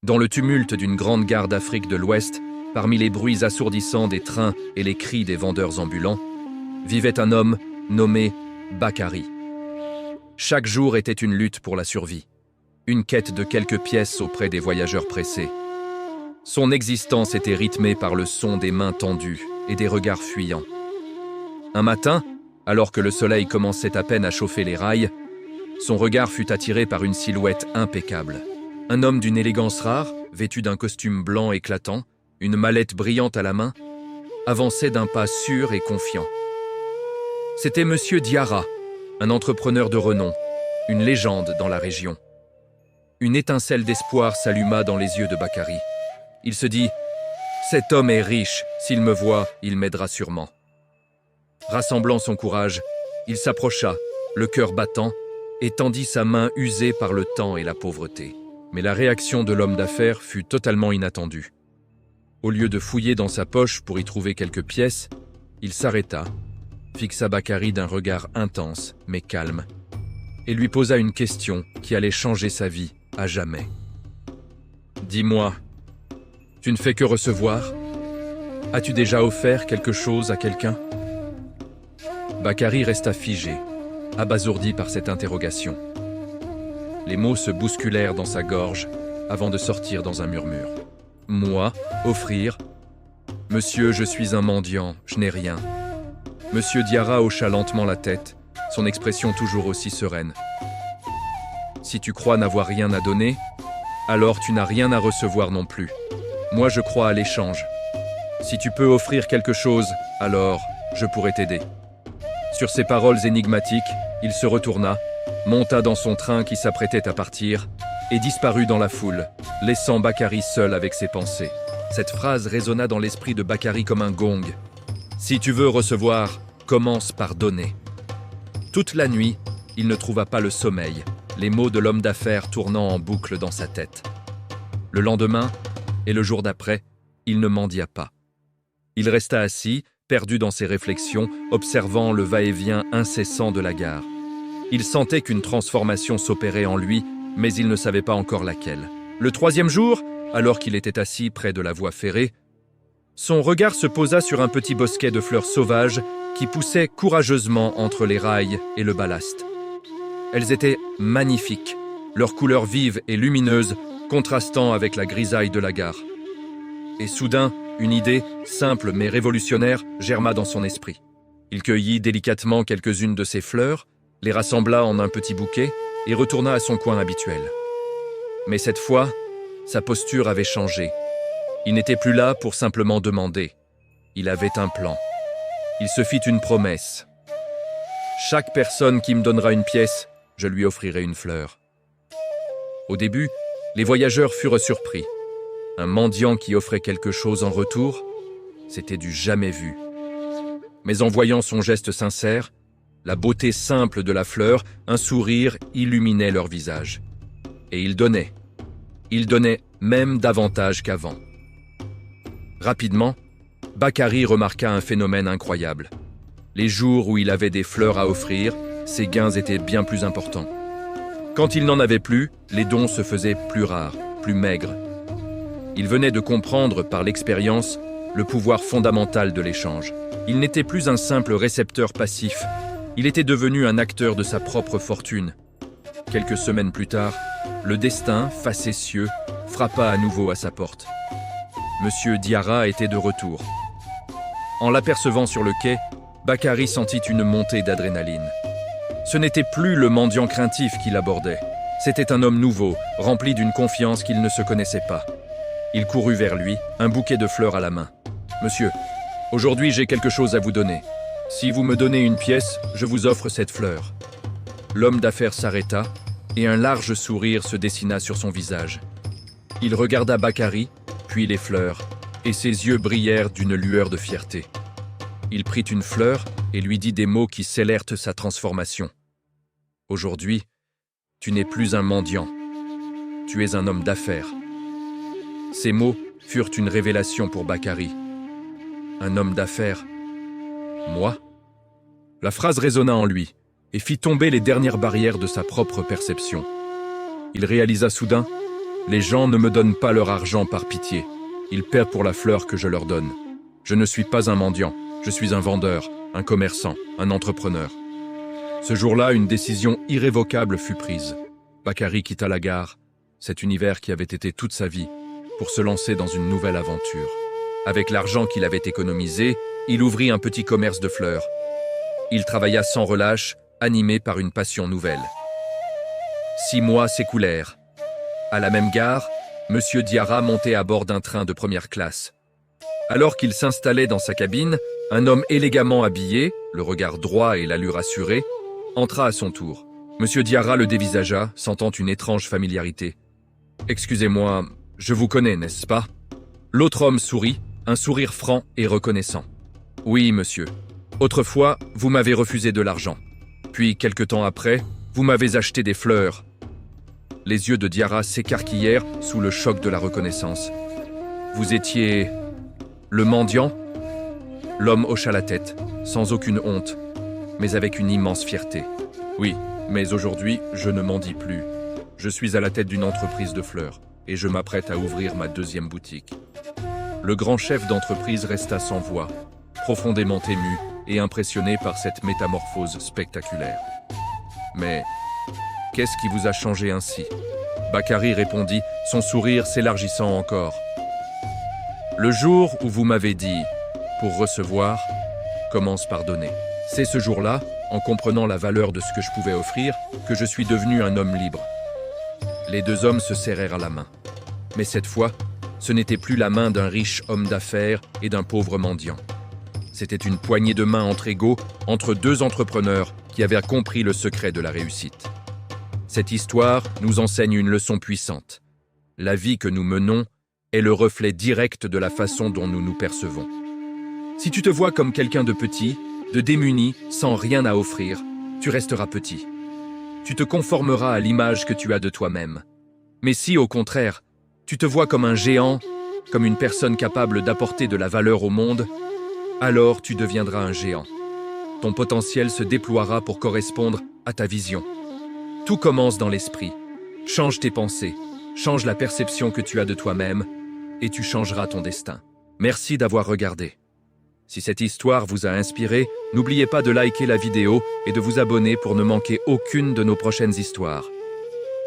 Dans le tumulte d'une grande gare d'Afrique de l'Ouest, parmi les bruits assourdissants des trains et les cris des vendeurs ambulants, vivait un homme nommé Bakary. Chaque jour était une lutte pour la survie, une quête de quelques pièces auprès des voyageurs pressés. Son existence était rythmée par le son des mains tendues et des regards fuyants. Un matin, alors que le soleil commençait à peine à chauffer les rails, son regard fut attiré par une silhouette impeccable. Un homme d'une élégance rare, vêtu d'un costume blanc éclatant, une mallette brillante à la main, avançait d'un pas sûr et confiant. C'était Monsieur Diarra, un entrepreneur de renom, une légende dans la région. Une étincelle d'espoir s'alluma dans les yeux de Bakary. Il se dit « Cet homme est riche, s'il me voit, il m'aidera sûrement. » Rassemblant son courage, il s'approcha, le cœur battant, et tendit sa main usée par le temps et la pauvreté. Mais la réaction de l'homme d'affaires fut totalement inattendue. Au lieu de fouiller dans sa poche pour y trouver quelques pièces, il s'arrêta, fixa Bakary d'un regard intense mais calme, et lui posa une question qui allait changer sa vie à jamais. « Dis-moi, tu ne fais que recevoir? As-tu déjà offert quelque chose à quelqu'un » Bakary resta figé, abasourdi par cette interrogation. Les mots se bousculèrent dans sa gorge avant de sortir dans un murmure. « Moi, offrir? Monsieur, je suis un mendiant, je n'ai rien. » Monsieur Diarra hocha lentement la tête, son expression toujours aussi sereine. « Si tu crois n'avoir rien à donner, alors tu n'as rien à recevoir non plus. Moi, je crois à l'échange. Si tu peux offrir quelque chose, alors je pourrai t'aider. » Sur ces paroles énigmatiques, il se retourna, monta dans son train qui s'apprêtait à partir et disparut dans la foule, laissant Bakary seul avec ses pensées. Cette phrase résonna dans l'esprit de Bakary comme un gong. Si tu veux recevoir, commence par donner. Toute la nuit, il ne trouva pas le sommeil, les mots de l'homme d'affaires tournant en boucle dans sa tête. Le lendemain, et le jour d'après, il ne mendia pas. Il resta assis, perdu dans ses réflexions, observant le va-et-vient incessant de la gare. Il sentait qu'une transformation s'opérait en lui, mais il ne savait pas encore laquelle. Le troisième jour, alors qu'il était assis près de la voie ferrée, son regard se posa sur un petit bosquet de fleurs sauvages qui poussait courageusement entre les rails et le ballast. Elles étaient magnifiques, leurs couleurs vives et lumineuses contrastant avec la grisaille de la gare. Et soudain, une idée, simple mais révolutionnaire, germa dans son esprit. Il cueillit délicatement quelques-unes de ces fleurs, les rassembla en un petit bouquet et retourna à son coin habituel. Mais cette fois, sa posture avait changé. Il n'était plus là pour simplement demander. Il avait un plan. Il se fit une promesse. Chaque personne qui me donnera une pièce, je lui offrirai une fleur. Au début, les voyageurs furent surpris. Un mendiant qui offrait quelque chose en retour, c'était du jamais vu. Mais en voyant son geste sincère, la beauté simple de la fleur, un sourire illuminait leur visage. Et ils donnaient. Ils donnaient même davantage qu'avant. Rapidement, Bakary remarqua un phénomène incroyable. Les jours où il avait des fleurs à offrir, ses gains étaient bien plus importants. Quand il n'en avait plus, les dons se faisaient plus rares, plus maigres. Il venait de comprendre par l'expérience le pouvoir fondamental de l'échange. Il n'était plus un simple récepteur passif, il était devenu un acteur de sa propre fortune. Quelques semaines plus tard, le destin, facétieux, frappa à nouveau à sa porte. Monsieur Diarra était de retour. En l'apercevant sur le quai, Bakary sentit une montée d'adrénaline. Ce n'était plus le mendiant craintif qui l'abordait. C'était un homme nouveau, rempli d'une confiance qu'il ne se connaissait pas. Il courut vers lui, un bouquet de fleurs à la main. « Monsieur, aujourd'hui j'ai quelque chose à vous donner. Si vous me donnez une pièce, je vous offre cette fleur. » L'homme d'affaires s'arrêta, et un large sourire se dessina sur son visage. Il regarda Bakary, puis les fleurs, et ses yeux brillèrent d'une lueur de fierté. Il prit une fleur et lui dit des mots qui scellèrent sa transformation. « Aujourd'hui, tu n'es plus un mendiant. Tu es un homme d'affaires. » Ces mots furent une révélation pour Bakary. Un homme d'affaires. Moi? La phrase résonna en lui et fit tomber les dernières barrières de sa propre perception. Il réalisa soudain, Les gens ne me donnent pas leur argent par pitié. Ils paient pour la fleur que je leur donne. Je ne suis pas un mendiant, je suis un vendeur, un commerçant, un entrepreneur. Ce jour-là, une décision irrévocable fut prise. Bakary quitta la gare, cet univers qui avait été toute sa vie, pour se lancer dans une nouvelle aventure. Avec l'argent qu'il avait économisé, il ouvrit un petit commerce de fleurs. Il travailla sans relâche, animé par une passion nouvelle. 6 mois s'écoulèrent. À la même gare, Monsieur Diarra montait à bord d'un train de première classe. Alors qu'il s'installait dans sa cabine, un homme élégamment habillé, le regard droit et l'allure assurée, entra à son tour. Monsieur Diarra le dévisagea, sentant une étrange familiarité. « Excusez-moi, je vous connais, n'est-ce pas ?» L'autre homme sourit, un sourire franc et reconnaissant. « Oui, monsieur. Autrefois, vous m'avez refusé de l'argent. Puis, quelque temps après, vous m'avez acheté des fleurs. » Les yeux de Diarra s'écarquillèrent sous le choc de la reconnaissance. « Vous étiez... le mendiant ?» L'homme hocha la tête, sans aucune honte, mais avec une immense fierté. « Oui, mais aujourd'hui, je ne mendie plus. Je suis à la tête d'une entreprise de fleurs et je m'apprête à ouvrir ma 2e boutique. » Le grand chef d'entreprise resta sans voix, profondément ému et impressionné par cette métamorphose spectaculaire. « Mais... qu'est-ce qui vous a changé ainsi ?» Bakary répondit, son sourire s'élargissant encore. « Le jour où vous m'avez dit « pour recevoir, commence par donner ». C'est ce jour-là, en comprenant la valeur de ce que je pouvais offrir, que je suis devenu un homme libre. » Les 2 hommes se serrèrent la main. Mais cette fois, ce n'était plus la main d'un riche homme d'affaires et d'un pauvre mendiant. C'était une poignée de main entre égaux, entre 2 entrepreneurs qui avaient compris le secret de la réussite. Cette histoire nous enseigne une leçon puissante. La vie que nous menons est le reflet direct de la façon dont nous nous percevons. Si tu te vois comme quelqu'un de petit, de démuni, sans rien à offrir, tu resteras petit. Tu te conformeras à l'image que tu as de toi-même. Mais si, au contraire, tu te vois comme un géant, comme une personne capable d'apporter de la valeur au monde, alors tu deviendras un géant. Ton potentiel se déploiera pour correspondre à ta vision. Tout commence dans l'esprit. Change tes pensées, change la perception que tu as de toi-même, et tu changeras ton destin. Merci d'avoir regardé. Si cette histoire vous a inspiré, n'oubliez pas de liker la vidéo et de vous abonner pour ne manquer aucune de nos prochaines histoires.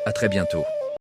À très bientôt.